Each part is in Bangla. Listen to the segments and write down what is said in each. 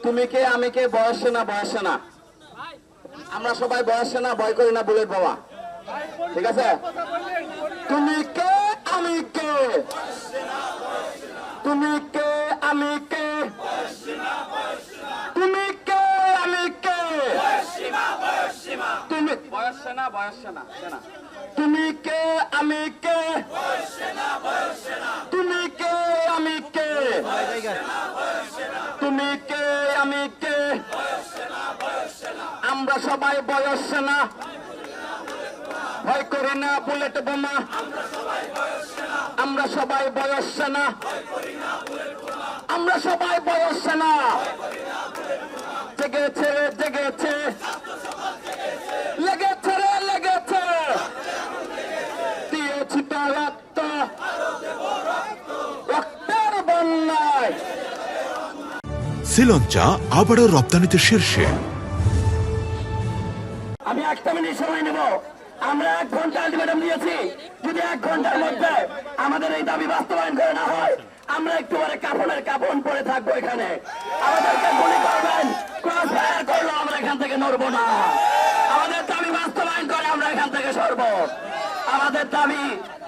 তুমি কে আমি কে বয়সে না বয়সে না, আমরা সবাই বয়সে না, ভয় করি না বুলেট বাবা, ঠিক আছে? তুমি কে আমি কে, তুমি কে আমি কে, তুমি কে আমি কে, তুমি বয়সে না বয়সে না, তুমি কে আমি কে, তুমি কে আমি কে, তুমি কে আমি কে, আমরা সবাই বয়সে না, ভয় করি না বুলেট বোমা, আমরা সবাই বয়সে না, আমরা সবাই বয়সে না, জেগেছে জেগেছে, লেগেছে রে লেগেছে, দিয়েছি তো রক্ত, রক্তের বন্যায়। সিলন চা আবারও রপ্তানিতে শীর্ষে। আমি একটা মিনিট সময় নেব, আমরা 1 ঘন্টা আলটিমেটাম দিয়েছি, যদি 1 ঘন্টার মধ্যে আমাদের এই দাবি বাস্তবায়ন করে না হয়, আমরা একটু পরে কাফনের কাফন পরে থাকবো এখানে, আমাদেরকে গুলি করবেন, ক্রস ফায়ার করলো আমরা এখান থেকে নড়বো না, আমাদের দাবি বাস্তবায়ন করে আমরা এখান থেকে সরব। আমাদের দাবি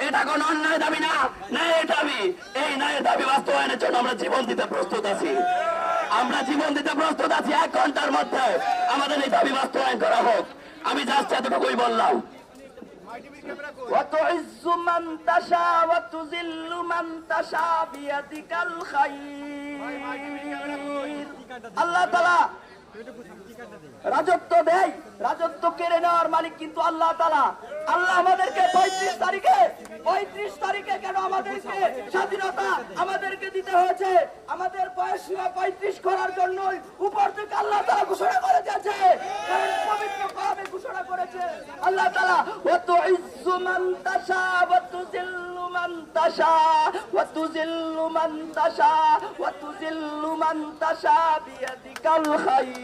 এটা কোন অন্যায় দাবি না, ন্যায়ের দাবি, এই ন্যায়ের দাবি বাস্তবায়নের জন্য আমরা জীবন দিতে প্রস্তুত আছি, আমরা জীবন দিতে প্রস্তুত আছি। 1 ঘন্টার মধ্যে আমাদের এই দাবি বাস্তবায়ন করা হোক, আমি জাস্ট এতটুকুই বললাম। وتعز من تشاء وتذل من تشاء بيدك الخير। আল্লাহ তাআলা রাজত্ব দেয়, রাজত্ব কেড়ে নেওয়ার মালিক কিন্তু আল্লাহ তাআলা। আল্লাহ আমাদেরকে 35 তারিখে কেন আমাদেরকে স্বাধীনতা আমাদেরকে দিতে হয়েছে? আমাদের বয়স সীমা 35 করার জন্য উপর থেকে আল্লাহ তাআলা ঘোষণা করে দিয়েছে, কারণ পবিত্র কোরআনে ঘোষণা করেছে আল্লাহ তাআলা, ওয়া তুইজ্জু মান তাশা ওয়া তুযিল্লু মান তাশা ওয়া তুযিল্লু মান তাশা ওয়া তুযিল্লু মান তাশা বিয়াদিকাল খায়র।